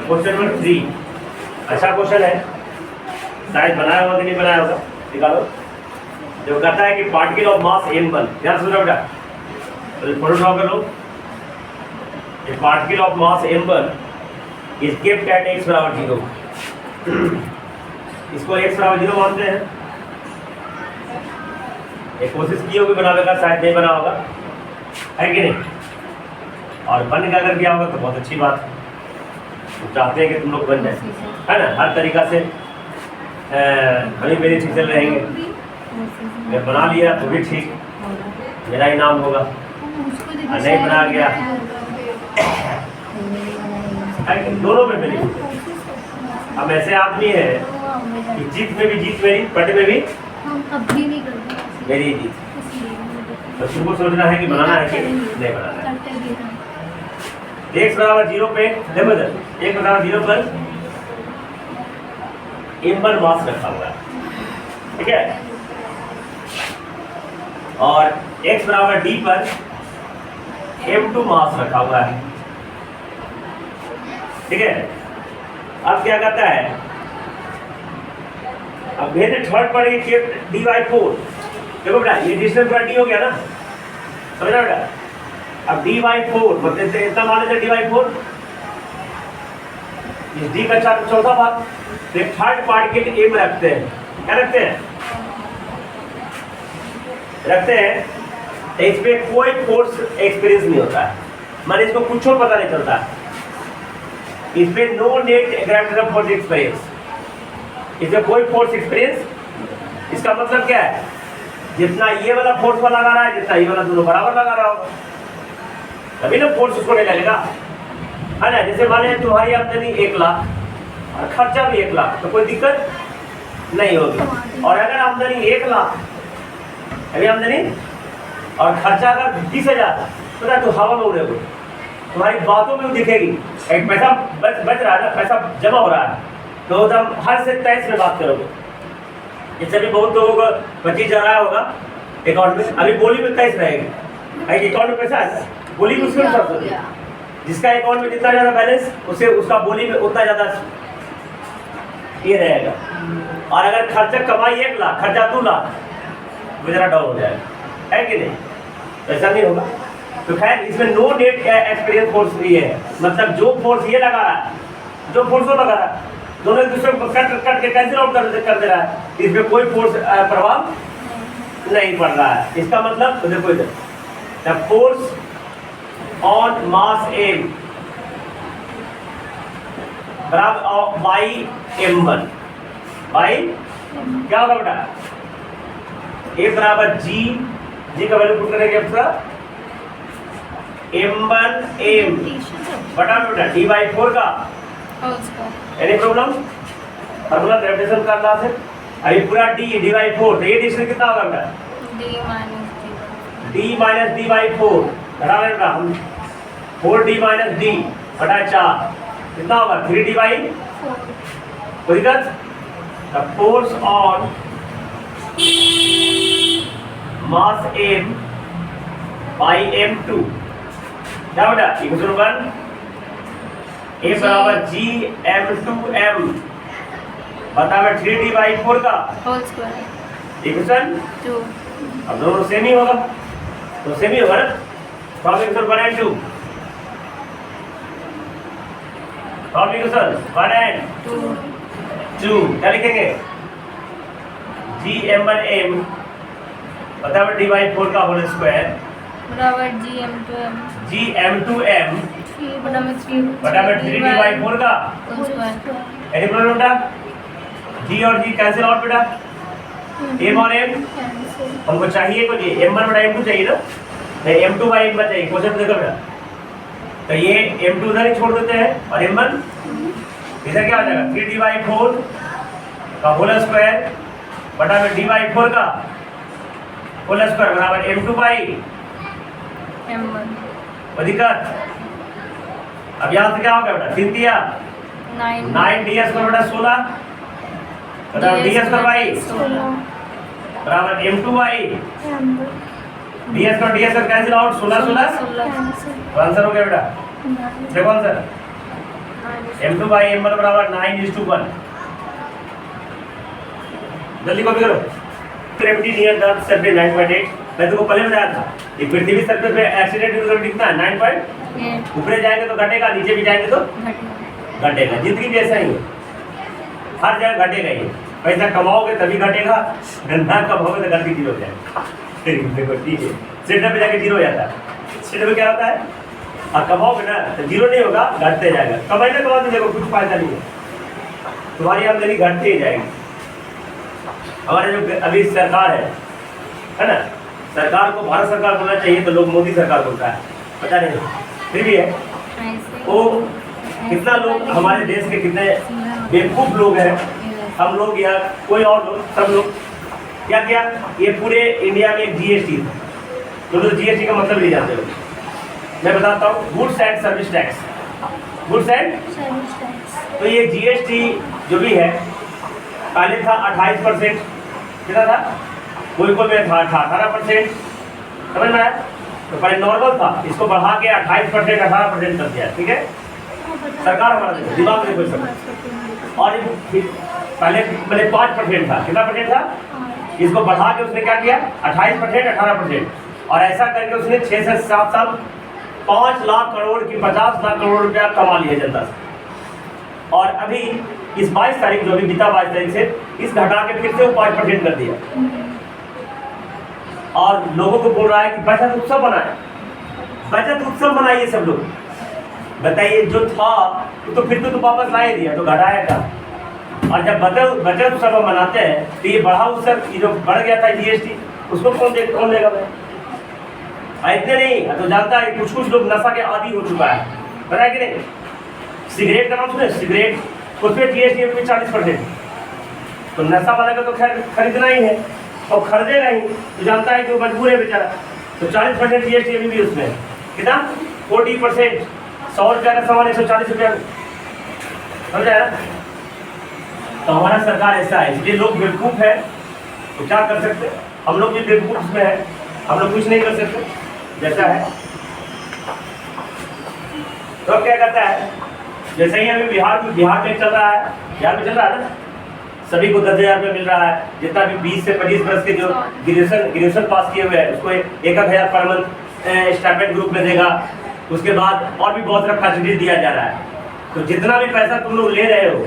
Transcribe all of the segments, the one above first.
Question number 3 अच्छा question है, शायद बनाया होगा कि नहीं बनाया होगा, निकालो। जो कहता है कि पार्टिकल ऑफ मास m1, ध्यान से सुनो बेटा, तो फोटो ड्रॉ कर लो। ये particle of mass m1 is kept at x बराबर 0। इसको x बराबर 0 मानते हैं। एक कोशिश की होगी बनाने का, शायद नहीं बना होगा, है कि नहीं? और बन का अगर किया होगा तो बहुत अच्छी बात है। तो चाहते हैं कि तुम लोग बन जाए, है ना? हर तरीका से हमें मेरी चीज़ें रहेंगे। अगर बना लिया तो भी ठीक, मेरा ही नाम होगा। और नहीं बना गया, दोनों में मेरी। अब ऐसे आदमी है कि जीत में भी जीत मेरी, पट में भी मेरी जीत। तो तुमको सोचना है कि बनाना है कि नहीं बनाना है। x बराबर 0 पे देखो इधर, x बराबर 0 पर m1 मास रखा हुआ है, ठीक है? और x बराबर d पर m2 मास रखा हुआ है, ठीक है? अब क्या करता है, अब भेजे थर्ड पर d/4। देखो बेटा, ये डिस्टेंस पूरा d हो गया ना, समझना बेटा? अब d/4 मतलब इतना मान लेते d/4, इस d का चौथा भाग। तो एक थर्ड पार्टिकल m रखते हैं, क्या रखते हैं? तो इसमें कोई फोर्स एक्सपीरियंस नहीं होता है, माने इसको कुछ पता नहीं चलता। इसमें no net gravitational force experience, इसमें कोई फोर्स एक्सपीरियंस। इसका मतलब क्या है, जितना ये वाला फोर्स वाला लगा रहा है, जितना ये वाला, दोनों बराबर लगा रहा होगा, तभी ना फोर्स उसको नहीं लगेगा, है ना? जैसे मान लीजिए तुम्हारी आमदनी 1 लाख और खर्चा भी 1 लाख, तो कोई दिक्कत नहीं होगी। और अगर आमदनी 1 लाख, अभी आमदनी और खर्चा अगर 20,000, तो तू हवा में उड़ेगी, तुम्हारी बातों में दिखेगी। एक पैसा बच रहा है ना, पैसा जमा हो रहा है, तो तुम हर से 23 में बात करोगे। इससे भी बहुत लोगों को 25 जा रहा होगा अकाउंट में, अभी बोली में 23 रहेगी। अकाउंट में पैसा है, बोली में उसमें सब, जिसका अकाउंट में जितना ज़्यादा बैलेंस, उसे उसका बोली में उतना ज़्यादा ये रहेगा। और अगर खर्चा कमाई 1 लाख, खर्चा 2 लाख, वो जरा डाउन हो जाएगा, है कि नहीं? ऐसा नहीं होगा। तो खैर, इसमें नो नेट एक्सपीरियंस फोर्स ये है, मतलब जो फोर्स ये लगा रहा है, जो फोर्स वो लगा रहा है, दोनों एक दूसरे को कट के कैंसिल आउट कर दे रहा है। इसमें कोई फोर्स प्रभाव नहीं पड़ रहा है। इसका मतलब तो देखो इधर, the force on mass m बराबर बाई m1 बाई क्या होगा बेटा, a बराबर g का वैल्यू पुट करेंगे आपका m1m बटा बेटा d/4 का। Any problem? फार्मूला ग्रेविटेशन करना है। अभी पूरा d/4, तो ये डिस्टेंस कितना होगा बेटा? d माइनस d/4 घटा लेना हम, 4d माइनस d बटा 4 कितना होगा? 3d/4। कोई दिक्कत? The force on mass m by m2 क्या बेटा? इक्वेशन 1 a बराबर g m2m बता मैं 3d/4 का होल स्क्वायर इक्वेशन 2। अब दोनों सेम ही होगा, तो सेम ही होगा ना। From equation 1 and 2, from equation 1 and 2 क्या लिखेंगे? g m1m बता मैं d/4 का होल स्क्वायर बराबर g m2m g m2m बटा में 3d/4 का होल स्क्वायर। एनी प्रॉब्लम बेटा? g और g कैंसिल आउट बेटा, m और m हमको चाहिए कुछ m1 बटा m2 चाहिए ना, नहीं m2/m1 चाहिए। क्वेश्चन देखो बेटा, तो ये m2 उधर ही छोड़ देते हैं और m1 इधर क्या हो जाएगा? 3d/4 का होल स्क्वायर बटा में d/4 का होल स्क्वायर बराबर m2/m1। दिक्कत? अब यहाँ से क्या होगा बेटा? 3 दिया 9 ds पर बेटा 16 बता ds पर भाई बराबर m2/a ds का कैंसिल आउट 16 तो आंसर हो गया बेटा। देखो आंसर m2/m1 बराबर 9:1। जल्दी कॉपी करो। Gravity near the surface 9.8। मैं तुमको पहले बताया था ये पृथ्वी सरफेस पे एक्सीडेंट ग्रेविटी कितना है 9. ऊपर जाएंगे तो घटेगा, नीचे भी जाएंगे तो घटेगा। जिंदगी भी ऐसा ही है, हर जगह घटेगा ही। पैसा कमाओगे तभी घटेगा, ना कमाओगे तो घटती जीरो हो जाएगा। देखो ठीक है, सेंटर पे जाके जीरो हो जाता है। सेंटर पे क्या होता है, और कमाओगे ना तो जीरो नहीं होगा, घटते जाएगा। कमाई ना कमाओ तो देखो कुछ फायदा नहीं है, तुम्हारी आमदनी घटती ही जाएगी। हमारे जो अभी सरकार है ना, सरकार को भारत सरकार बोलना चाहिए तो लोग मोदी सरकार बोलता है, पता नहीं फिर भी है। वो कितना लोग हमारे देश के कितने बेवकूफ लोग हैं, हम लोग या कोई और लोग, सब लोग क्या क्या ये पूरे इंडिया में एक जीएसटी था, तो लोग जीएसटी का मतलब नहीं जानते लोग। मैं बताता हूँ, goods and service tax, goods and तो ये जीएसटी जो भी है पहले था 28%, कितना था, कोई में था 18%, समझ में आया। तो पहले नॉर्मल था, इसको बढ़ा के 28% 18% कर दिया, ठीक है। सरकार हमारा दिमाग में कोई सकता। और पहले पहले 5% था, कितना परसेंट था, इसको बढ़ा के उसने क्या किया 28% 18%, और ऐसा करके उसने 6 से 7 साल 5 लाख करोड़ की 50 लाख करोड़ रुपया कमा लिया जनता से। और अभी इस 22 तारीख जो अभी बीता 22 तारीख से इस घटा के फिर से वो 5% कर दिया, और लोगों को बोल रहा है कि बचत उत्सव बनाए, बचत उत्सव बनाइए सब लोग। बताइए जो था तो फिर तो वापस ला ही दिया, तो घटाया था। और जब बचत उत्सव हम मनाते हैं तो ये बढ़ा उत्सव, ये जो बढ़ गया था जीएसटी, उसको कौन लेगा भाई। इतने नहीं तो जानता है कुछ कुछ लोग नशा के आदी हो चुका है, पता है कि नहीं। सिगरेट का नाम सुने, सिगरेट उस पर जीएसटी में 40%, तो नशा वाला का तो खैर खरीदना ही है और खरीदेगा ही, तो जानता है कि वो मजबूर है बेचारा, तो 40% जीएसटी अभी भी उसमें कितना 40%। 100 रुपया का सामान 140 रुपया, समझ आया। तो हमारा सरकार ऐसा है, इसलिए लोग बेवकूफ़ है, तो क्या कर सकते, हम लोग भी बेवकूफ़ में है, हम लोग कुछ नहीं कर सकते जैसा है। तो क्या कहता है, जैसे ही अभी बिहार में चल रहा है, बिहार में चल रहा है ना, सभी को 10,000 रुपये मिल रहा है। जितना भी 20 से 25 वर्ष के जो ग्रेजुएशन पास किए हुए हैं उसको 1,000 पर मंथ स्टाइपेंड ग्रुप में देगा। उसके बाद और भी बहुत सारा फैसिलिटी दिया जा रहा है। तो जितना भी पैसा तुम लोग ले रहे हो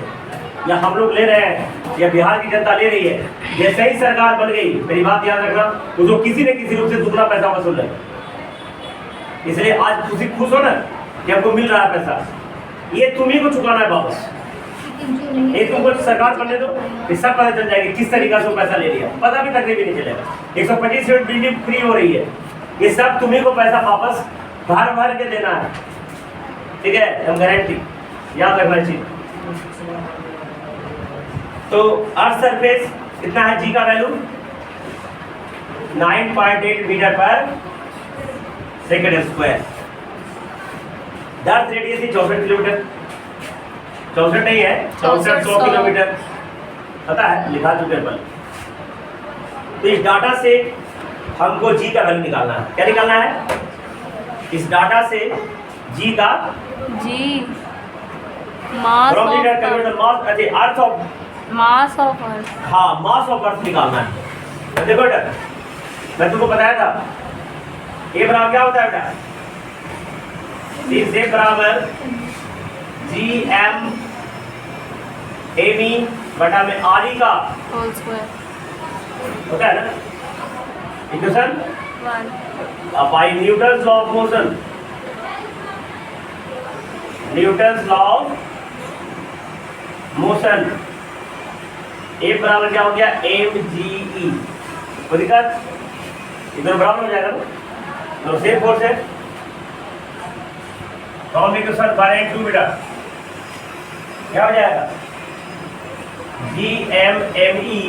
या हम लोग ले रहे हैं या बिहार की जनता ले रही है, जैसे ही सरकार बन गई, मेरी बात याद रखना, तो किसी न किसी रूप से दुगना पैसा वसूल रहे। इसलिए आज तुम खुश हो ना कि आपको मिल रहा है पैसा, ये तुम्ही को चुकाना है वापस। ये तुमको सरकार बनने दो, सब पता चल जाएगी किस तरीका से पैसा ले लिया, पता भी तकलीफ नहीं चलेगा। 125 यूनिट बिजली फ्री हो रही है, ये सब तुम्ही को पैसा वापस भर के देना है, ठीक है, हम गारंटी याद रखना चाहिए। तो अर्थ सरफेस कितना है, जी का वैल्यू 9.8 मीटर पर सेकंड स्क्वायर। अर्थ रेडियस 64 किलोमीटर, 64 नहीं है 6400 किलोमीटर, पता है, लिखा चुके पर। तो इस डाटा से हमको जी का वैल्यू निकालना है। क्या निकालना है, इस डाटा से जी का मास ऑफ अर्थ, हाँ मास ऑफ अर्थ निकालना है। देखो बेटा, मैं तुमको बताया था ए बराबर क्या होता है बेटा, से बराबर GM एमी बटा में आर का होल स्क्वायर होता है ना, equation 1 by Newton's law of motion, Newton's law of motion. A बराबर क्या हो गया mge, कोई दिक्कत, इधर बराबर हो जाएगा ना, तो सेम फोर्स है। तो हम इक्वेशन 1 बेटा क्या हो जाएगा, GMME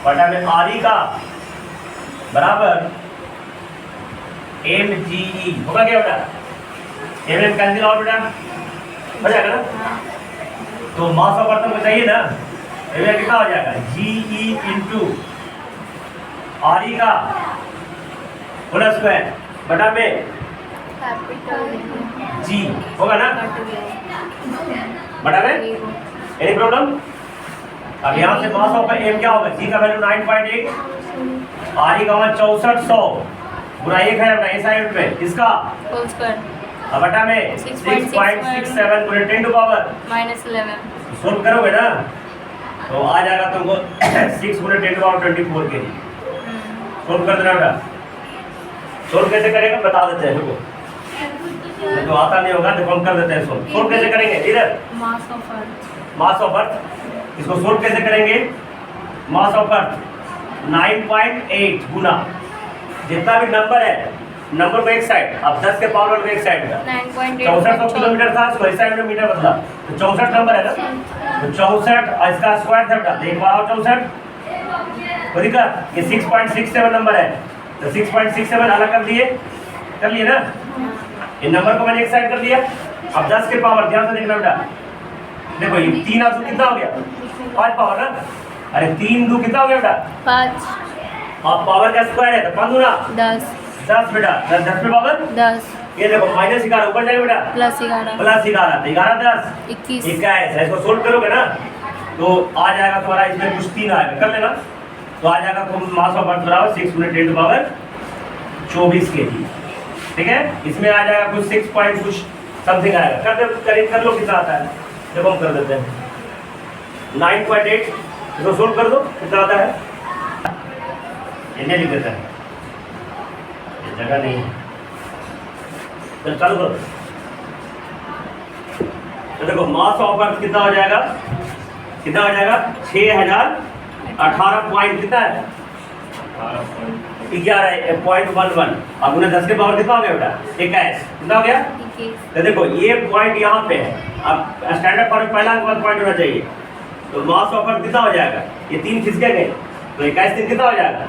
बटा में RE का बराबर MGE होगा क्या बेटा, MM कैंसिल आउट बेटा हो जाएगा ना। तो मास ऑफ अर्थ को चाहिए ना, MM कितना हो जाएगा GE इंटू आर ई का होल स्क्वायर बटा में कैपिटल जी होगा ना, कट गया बटा में एनी प्रॉब्लम। अब यहाँ से मास ऑफ एम क्या होगा, जी का वैल्यू 9.8, आर ई का मान 6400 गुना 1 है अपना इस साइड पे, इसका होल स्क्वायर अब बटा में 6.67 गुना 10 टू पावर -11 सोल्व करोगे ना तो आ जाएगा तुमको 6 गुना 10 टू पावर 24 के जी। सोल्व कर देना बेटा। सोल्व कैसे करेंगे बता देते हैं, देखो तो आता नहीं होगा तो हम कर देते हैं सोल्व। सोल्व कैसे करेंगे, इधर mass of earth mass of earth, इसको सोल्व कैसे करेंगे, मास ऑफ अर्थ 9.8 गुना जितना भी नंबर है, नंबर को एक साइड, अब 10 के पावर को एक साइड का 6400 किलोमीटर था, इसको इस साइड में मीटर बदला तो 64 नंबर है ना, तो 64 इसका स्क्वायर था बेटा, देख पाओ 64 तो दिखा ये 6.67 नंबर है, तो 6.67 अलग कर लिए ना, ये नंबर को मैंने एक साइड कर दिया। अब 10 के पावर ध्यान से देखना बेटा, देखो ये 3 आपसे कितना हो गया 5 पावर ना, अरे 3 2 कितना हो गया बेटा 5 और पावर का स्क्वायर है तो 5 गुना 10 बेटा, 10 पे पावर 10 ये देखो माइनस 11 ऊपर जाएगा बेटा +11 प्लस 11 तो 11 10 21 21 है, इसको सोल्व करोगे ना तो आ जाएगा तुम्हारा, इसमें कुछ 3 आएगा कर लेना, तो आ जाएगा तुम मास ऑफ अर्थ बराबर 6 गुना 10 टू पावर 24 केजी, ठीक है। इसमें आ जाएगा कुछ 6 पॉइंट कुछ समथिंग आएगा, कर लो कितना आता है, देखो हम कर देते हैं 9.8, इसको सोल्व कर दो कितना आता है, इन्हें लिख देता है, ये जगह नहीं है, चल चालू करो। तो देखो मास ऑफ अर्थ कितना हो जाएगा 6018 पॉइंट कितना है 11.11, अब उन्हें 10 के पावर कितना हो गया बेटा 21 कितना हो गया। 21 तो देखो ये पॉइंट यहाँ पे है, अब स्टैंडर्ड फॉर्म पहला पॉइंट होना चाहिए, तो मास ऑफ अर्थ कितना हो जाएगा, ये 3 खिसके गए तो 21 3 कितना हो जाएगा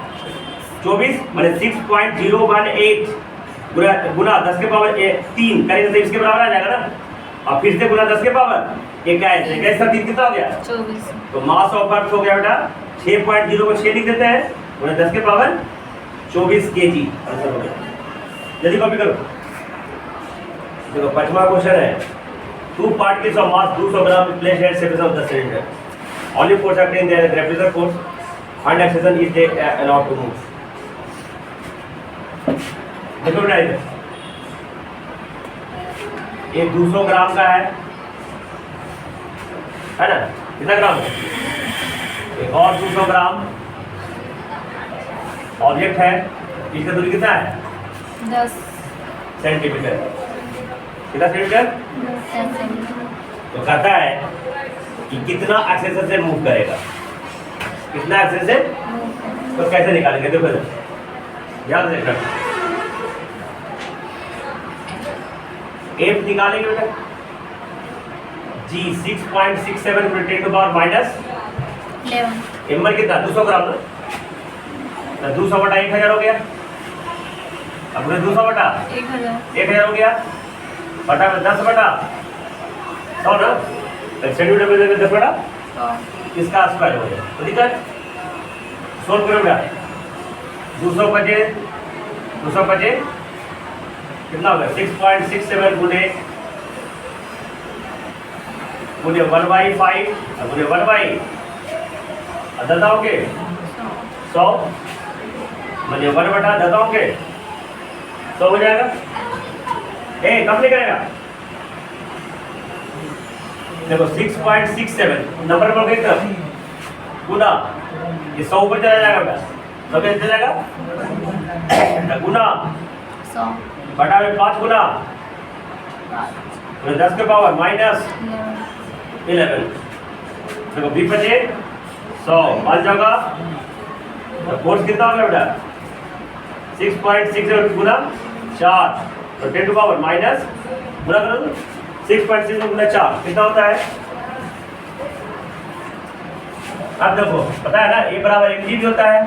24 माने 6.018 गुना 10 के पावर 3 करेंगे तो इसके बराबर आ जाएगा ना, और फिर से गुना 10 के पावर 21 का 3 कितना हो गया 24 तो मास ऑफ अर्थ हो गया बेटा 6.0 को 6 लिख देते हैं गुना 10 के पावर 24 केजी, आंसर हो गया। जल्दी कॉपी करो। देखो 5वां क्वेश्चन है, 2 particles of mass 200 gram placed at surface of the cylinder, only force acting there is gravitational force, and acceleration is they allowed to move। देखो बेटा इधर ये 200 ग्राम का है ना, कितना ग्राम है, एक और 200 ग्राम ऑब्जेक्ट है, इसका दूरी कितना है 10 सेंटीमीटर, कितना सेंटीमीटर, 10 सेंटीमीटर तो कहता है कि कितना एक्सेलेरेशन से मूव करेगा, कितना एक्सेलेरेशन तो कैसे निकालेंगे, देखो ध्यान से देखना, एफ निकालेंगे बेटा जी 6.67 × 10 टू पावर -11 एम कितना 200 ग्राम ना, तो 200 बटा 1000 हो गया, अब 200 बटा 1000 हो गया, बटा में 10 बटा 100 ना, सेंटीमीटर में 10 बटा 100 इसका स्क्वायर हो गया, तो दिक्कत सोल्व करो बेटा 200 बचे कितना होगा 6.67 गुने 1/5 गुने 1/, दता होंगे 100 मतलब 1 बटा दता होंगे 100 हो जाएगा, कम नहीं करेगा, देखो 6.67 नंबर पर एक तरफ गुना ये 100 ऊपर चला जाएगा बेटा, 100 कैसे चलेगा गुना 100 बटा में 5 गुना 10 के पावर -11, देखो बी बचे 100 5 जगह, तो फोर्स कितना हो गया बेटा 6.67 गुना 4, तो 10 टू पावर माइनस गुना करो 6.67 गुना 4 कितना होता है, अब देखो पता है ना ए बराबर mg भी होता है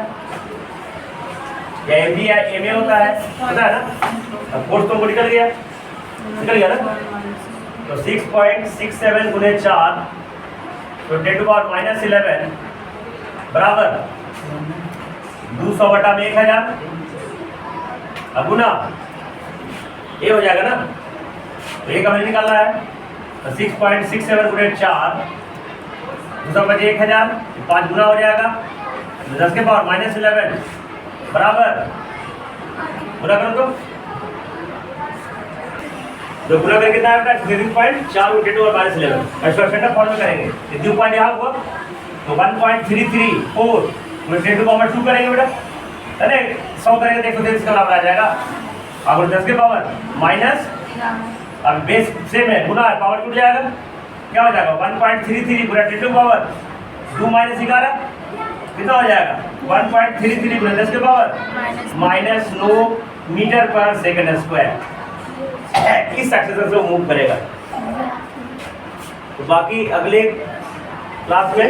या mg या ma होता है, पता है ना, अब फोर्स तुमको निकल गया ना, तो 6.67 गुने 4 तो 10 टू पावर -11 बराबर 200 बटा में 1000, अब गुना ये हो जाएगा ना, तो ये कभी निकालना है तो 6.67 गुणे 4, 200 बचे 1000, 5 गुना हो जाएगा, 10 के पावर -11 बराबर, गुना करो तो गुना करके कितना आएगा 3.4 × 10 और -11 एक्सप्रेशन का फॉर्म में करेंगे, इतनी पॉइंट यहाँ हुआ तो 1.334 10 to power 2 करेंगे बेटा, है ना, 100 करेंगे तो 130 का बराबर आ जाएगा। अब 10 के पावर माइनस, अब बेस सेम है, गुना है, पावर टूट जाएगा, क्या हो जाएगा 1.33 पूरा 10 to power 2 -11 कितना हो जाएगा 1.33 गुना 10 के पावर -9 मीटर पर सेकंड स्क्वायर। इस एक्सेलरेशन से वो मूव करेगा। तो बाकी अगले क्लास में